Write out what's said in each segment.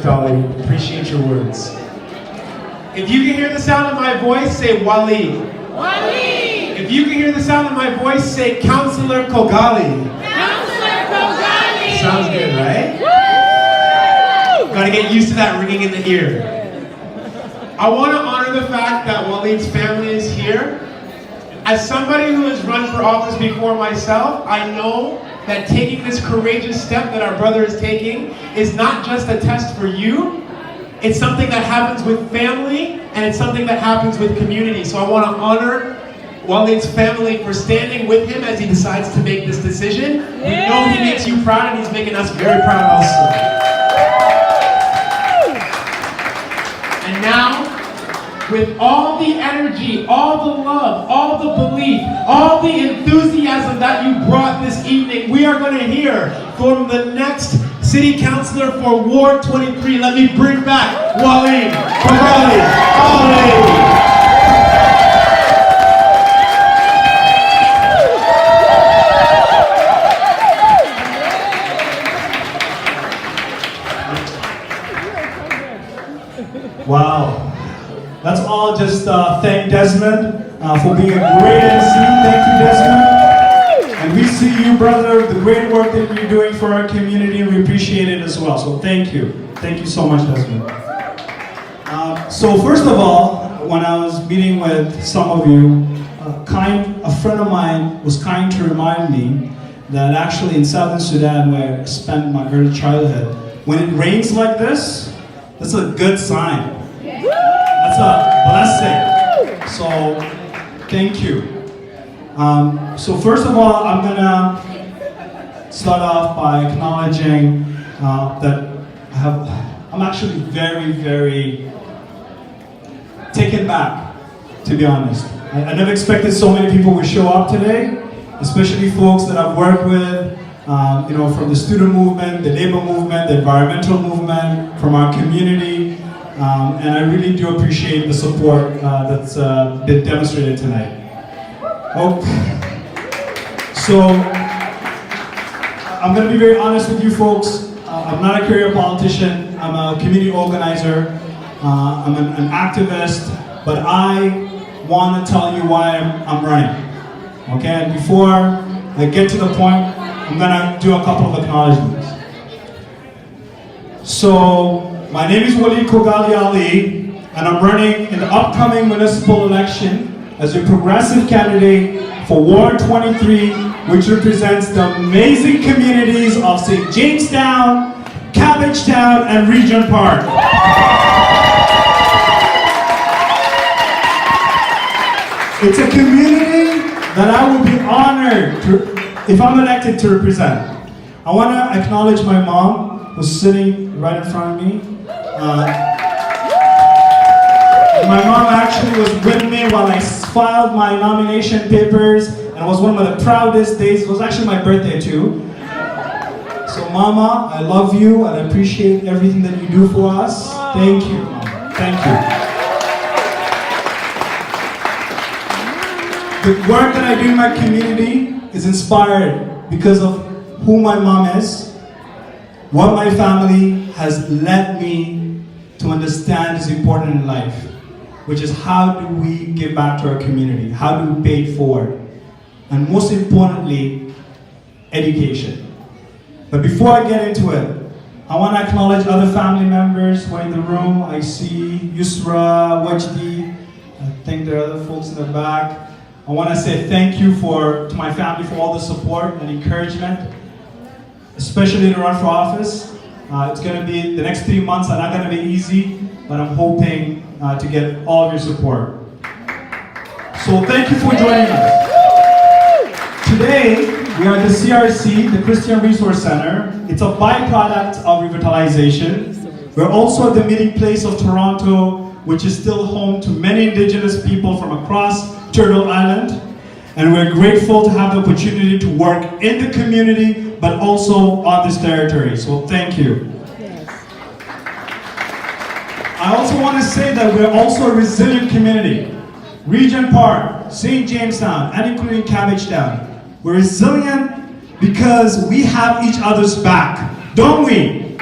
Khogali. Appreciate your words. If you can hear the sound of my voice, say Walied. Walied! If you can hear the sound of my voice, say Councillor Khogali. Councillor Khogali! Sounds good, right? Woo! Gotta get used to that ringing in the ear. I want to honor the fact that Walied's family is here. As somebody who has run for office before myself, I know that taking this courageous step that our brother is taking is not just a test for you. It's something that happens with family, and it's something that happens with community. So I want to honor Walied's family for standing with him as he decides to make this decision. We know he makes you proud, and he's making us very proud also. And now, with all the energy, all the love, all the belief, all the enthusiasm that you brought this evening, we are going to hear from the next City Councillor for Ward 23. Let me bring back Walied Khogali Ali. Wow. Let's all just thank Desmond for being a great MC. Thank you, Desmond. And we see you, brother, the great work that you're doing for our community, and we appreciate it as well. So thank you. Thank you so much, Desmond. So first of all, when I was meeting with some of you, a friend of mine was kind to remind me that actually in Southern Sudan, where I spent my early childhood, when it rains like this, that's a good sign. That's a blessing. So, thank you. So first of all, I'm gonna start off by acknowledging that I'm actually very, very taken back, to be honest. I never expected so many people would show up today, especially folks that I've worked with, from the student movement, the labor movement, the environmental movement, from our community. And I really do appreciate the support that's been demonstrated tonight. So, I'm going to be very honest with you folks. I'm not a career politician. I'm a community organizer. I'm an activist. But I want to tell you why I'm running. Okay, and before I get to the point, I'm going to do a couple of acknowledgements. So, my name is Walied Khogali Ali, and I'm running in the upcoming municipal election as a progressive candidate for Ward 23, which represents the amazing communities of St. Jamestown, Cabbagetown, and Regent Park. It's a community that I will be honored if I'm elected to represent. I want to acknowledge my mom, who's sitting right in front of me. My mom actually was with me while I filed my nomination papers, and it was one of the proudest days. It was actually my birthday too. So Mama, I love you and I appreciate everything that you do for us. Thank you, Mama. Thank you. The work that I do in my community is inspired because of who my mom is, what my family has led me to understand is important in life, which is how do we give back to our community? How do we pay it forward? And most importantly, education. But before I get into it, I want to acknowledge other family members who are in the room. I see Yusra, Wajdi, I think there are other folks in the back. I want to say thank you to my family for all the support and encouragement, especially to run for office. It's going to be, the next 3 months are not going to be easy, but I'm hoping to get all of your support. So thank you for joining us. Today, we are at the CRC, the Christian Resource Center. It's a byproduct of revitalization. We're also at the meeting place of Toronto, which is still home to many Indigenous people from across Turtle Island. And we're grateful to have the opportunity to work in the community, but also on this territory. So thank you. Yes. I also want to say that we're also a resilient community. Regent Park, St. Jamestown, and including Cabbagetown. We're resilient because we have each other's back, don't we?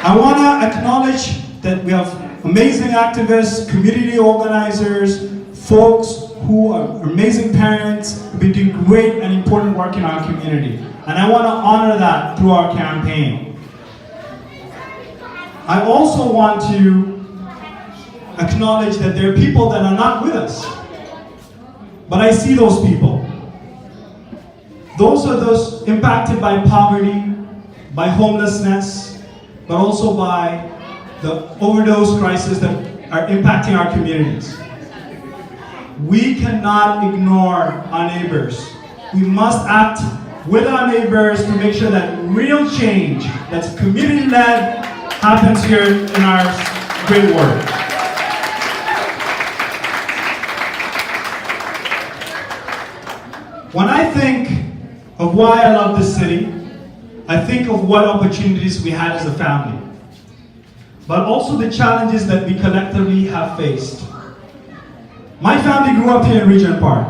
I want to acknowledge that we have amazing activists, community organizers, folks who are amazing parents, who've been doing great and important work in our community. And I want to honor that through our campaign. I also want to acknowledge that there are people that are not with us. But I see those people. Those are those impacted by poverty, by homelessness, but also by the overdose crisis that are impacting our communities. We cannot ignore our neighbors. We must act with our neighbors to make sure that real change, that's community-led, happens here in our great work. When I think of why I love this city, I think of what opportunities we had as a family, but also the challenges that we collectively have faced. My family grew up here in Regent Park.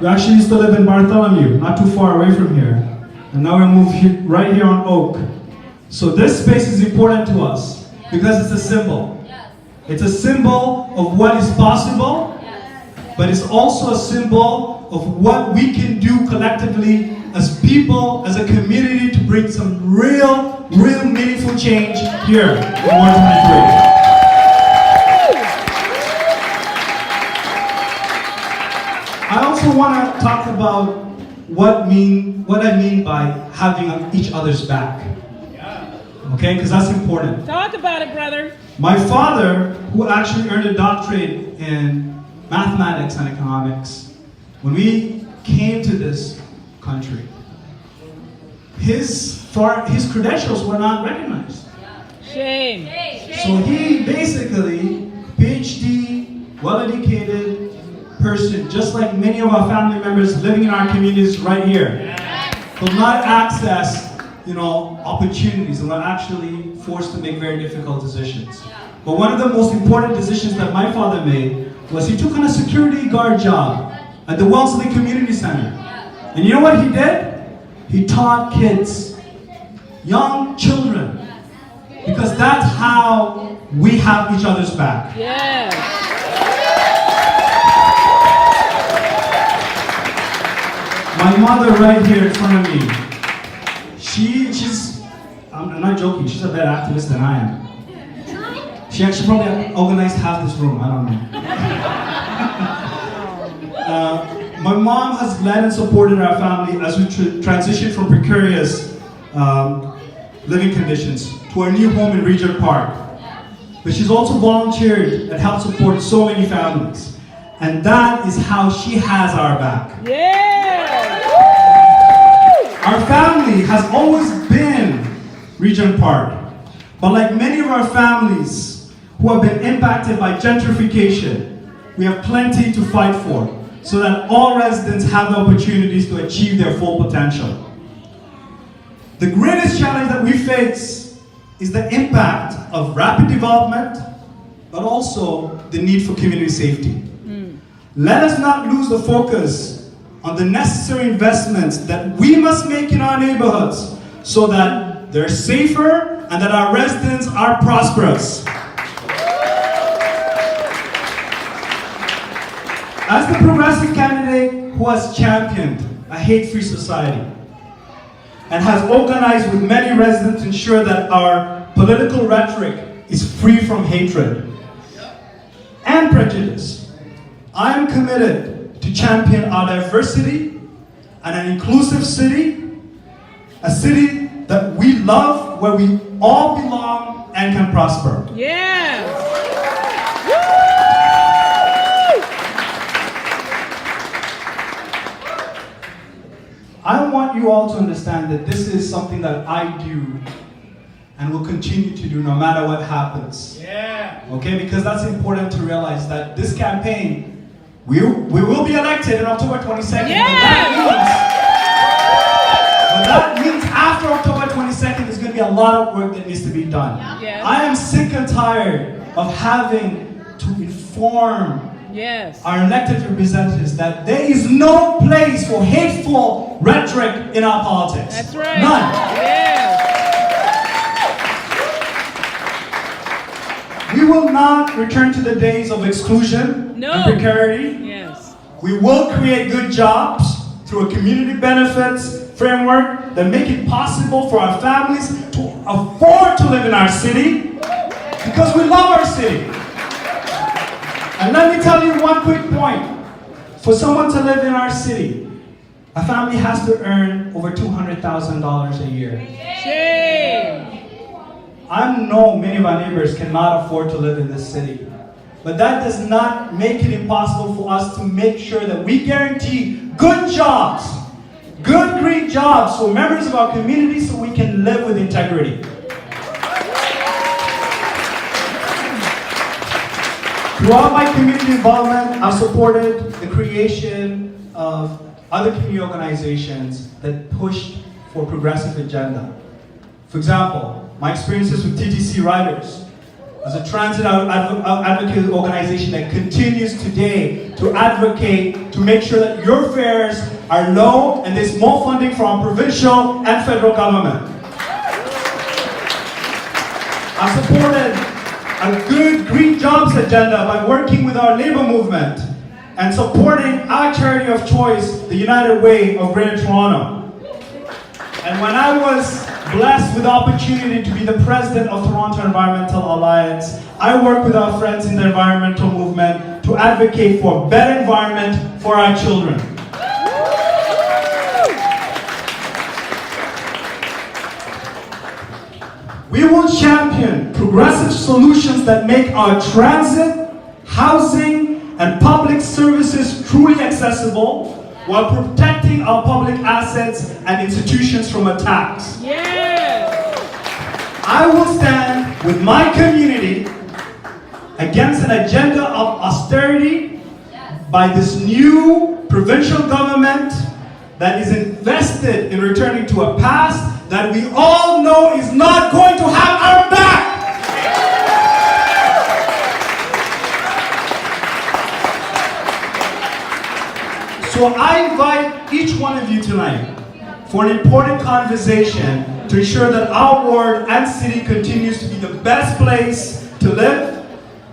We actually used to live in Bartholomew, not too far away from here. And now we moved here, right here on Oak. So this space is important to us because it's a symbol. It's a symbol of what is possible, but it's also a symbol of what we can do collectively as people, as a community, to bring some real meaningful change here in 123. I also want to talk about what I mean by having each other's back. Okay, because that's important. Talk about it, brother. My father, who actually earned a doctorate in mathematics and economics, when we came to this country, his credentials were not recognized. Shame. So he basically, PhD, well-educated person, just like many of our family members living in our communities right here, could not access, opportunities and were actually forced to make very difficult decisions. But one of the most important decisions that my father made was he took on a security guard job at the Wellesley Community Center. And you know what he did? He taught kids, young children, because that's how we have each other's back. Yes. My mother right here in front of me, she's, I'm not joking, she's a better activist than I am. She actually probably organized half this room, I don't know. My mom has led and supported our family as we transition from precarious living conditions to our new home in Regent Park. But she's also volunteered and helped support so many families. And that is how she has our back. Yeah. Our family has always been Regent Park. But like many of our families who have been impacted by gentrification, we have plenty to fight for so that all residents have the opportunities to achieve their full potential. The greatest challenge that we face is the impact of rapid development, but also the need for community safety. Let us not lose the focus on the necessary investments that we must make in our neighborhoods so that they're safer and that our residents are prosperous. As the progressive candidate who has championed a hate-free society and has organized with many residents to ensure that our political rhetoric is free from hatred and prejudice, I am committed to champion our diversity and an inclusive city, a city that we love, where we all belong and can prosper. Yes. I want you all to understand that this is something that I do and will continue to do no matter what happens. Yeah. Okay, because that's important to realize that this campaign, we will be elected on October 22nd. Yeah. But that means after October 22nd, there's going to be a lot of work that needs to be done. Yes. I am sick and tired of having to inform our elected representatives that there is no place for hateful rhetoric in our politics. That's right. None. Yes. We will not return to the days of exclusion No. and precarity. Yes. We will create good jobs through a community benefits framework that make it possible for our families to afford to live in our city because we love our city. And let me tell you one quick point. For someone to live in our city, a family has to earn over $200,000 a year. Shame. I know many of our neighbors cannot afford to live in this city. But that does not make it impossible for us to make sure that we guarantee good jobs, good green jobs for members of our community so we can live with integrity. Throughout my community involvement, I've supported the creation of other community organizations that pushed for progressive agenda. For example, my experiences with TTC Riders as a transit advocate organization that continues today to advocate to make sure that your fares are low and there's more funding from provincial and federal government. I've supported a good green jobs agenda by working with our labor movement and supporting our charity of choice, the United Way of Greater Toronto. And when I was blessed with the opportunity to be the president of Toronto Environmental Alliance, I work with our friends in the environmental movement to advocate for a better environment for our children. We will champion progressive solutions that make our transit, housing, and public services truly accessible while protecting our public assets and institutions from attacks. Yes. I will stand with my community against an agenda of austerity by this new provincial government that is invested in returning to a past that we all know is not going to have our back. So I invite each one of you tonight for an important conversation to ensure that our ward and city continues to be the best place to live,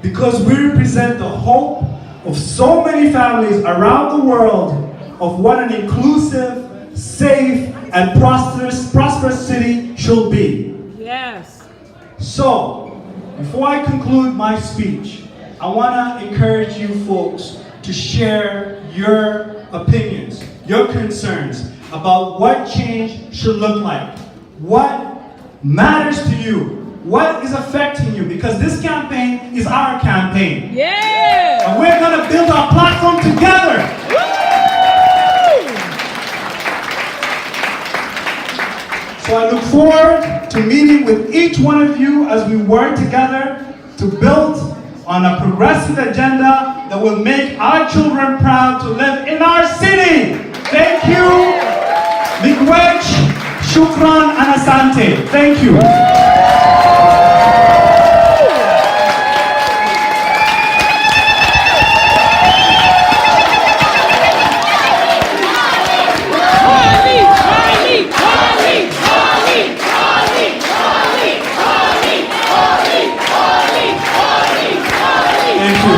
because we represent the hope of so many families around the world of what an inclusive, safe, and prosperous city should be. Yes. So, before I conclude my speech, I want to encourage you folks to share your opinions, your concerns about what change should look like, what matters to you, what is affecting you, because this campaign is our campaign. Yeah. And we're going to build our platform together. So I look forward to meeting with each one of you as we work together to build on a progressive agenda that will make our children proud to live in our city. Thank you. Miigwech, shukran, and asante. Thank you.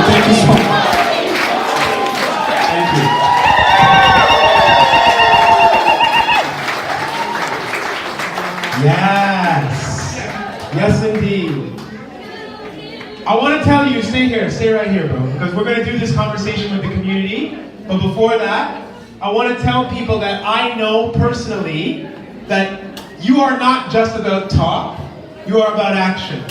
Thank you so much. Thank you. Yes. Yes, indeed. I want to tell you, stay right here, bro, because we're going to do this conversation with the community. But before that, I want to tell people that I know personally that you are not just about talk, you are about action.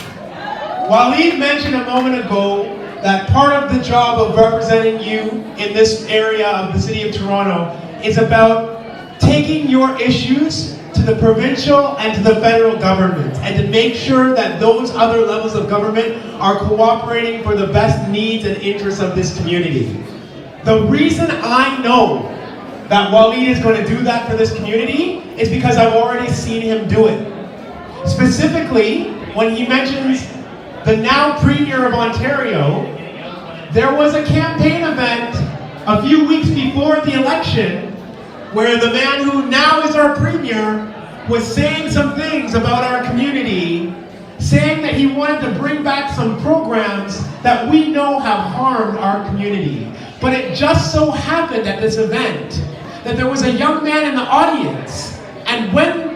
Walied mentioned a moment ago that part of the job of representing you in this area of the city of Toronto is about taking your issues to the provincial and to the federal government, and to make sure that those other levels of government are cooperating for the best needs and interests of this community. The reason I know that Walied is going to do that for this community is because I've already seen him do it. Specifically, when he mentions the now Premier of Ontario, there was a campaign event a few weeks before the election where the man who now is our Premier was saying some things about our community, saying that he wanted to bring back some programs that we know have harmed our community. But it just so happened at this event that there was a young man in the audience, and when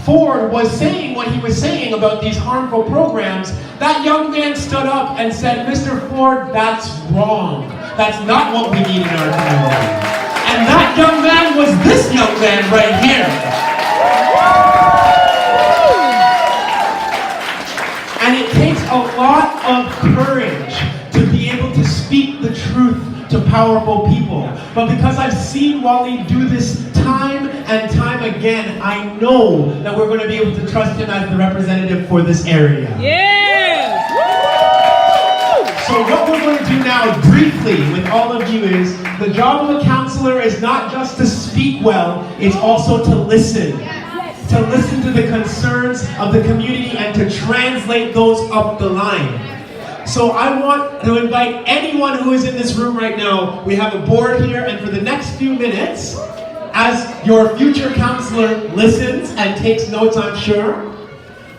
Ford was saying what he was saying about these harmful programs, that young man stood up and said, "Mr. Ford, that's wrong. That's not what we need in our community." And that young man was this young man right here. And it takes a lot of courage to be able to speak the truth to powerful people. But because I've seen Walied do this time and time again, I know that we're going to be able to trust him as the representative for this area. Yes! So what we're going to do now, briefly, with all of you is, the job of a counselor is not just to speak well, it's also to listen. To listen to the concerns of the community and to translate those up the line. So I want to invite anyone who is in this room right now. We have a board here, and for the next few minutes, as your future counselor listens and takes notes, I'm sure,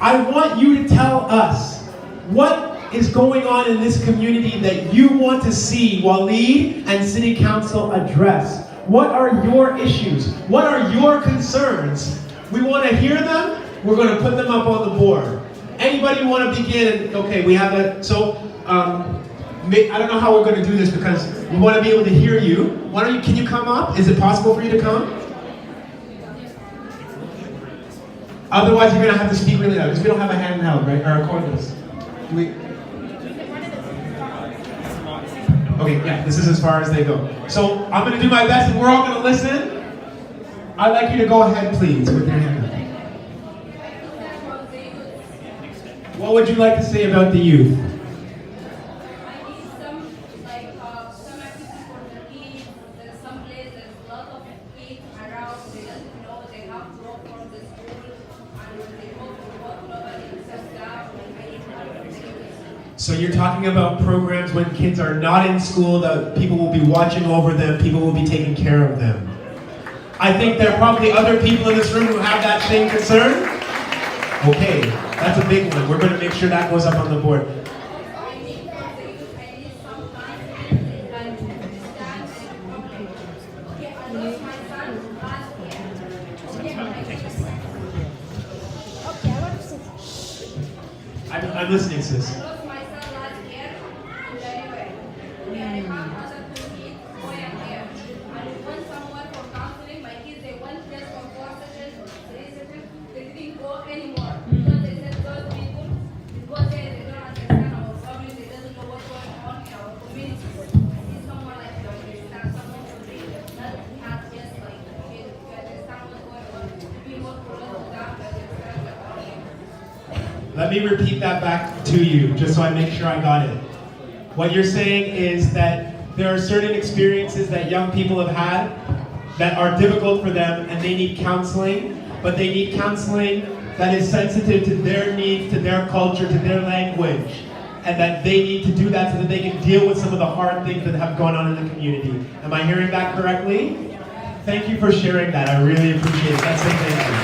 I want you to tell us what is going on in this community that you want to see Walied and City Council address. What are your issues? What are your concerns? We want to hear them. We're going to put them up on the board. Anybody want to begin? Okay, we have a, so, I don't know how we're going to do this because we want to be able to hear you. Why don't you, can you come up? Is it possible for you to come? Otherwise, you're going to have to speak really loud because we don't have a handheld, right? Or a cordless. Okay, yeah, this is as far as they go. So I'm going to do my best and we're all going to listen. I'd like you to go ahead, please, with your hand up. What would you like to say about the youth? So you're talking about programs when kids are not in school, that people will be watching over them, people will be taking care of them. I think there are probably other people in this room who have that same concern. Okay, that's a big one. We're going to make sure that goes up on the board. I'm listening, sis. Let me repeat that back to you, just so I make sure I got it. What you're saying is that there are certain experiences that young people have had that are difficult for them and they need counseling, but they need counseling that is sensitive to their needs, to their culture, to their language, and that they need to do that so that they can deal with some of the hard things that have gone on in the community. Am I hearing that correctly? Thank you for sharing that. I really appreciate it. That's it. Thank you.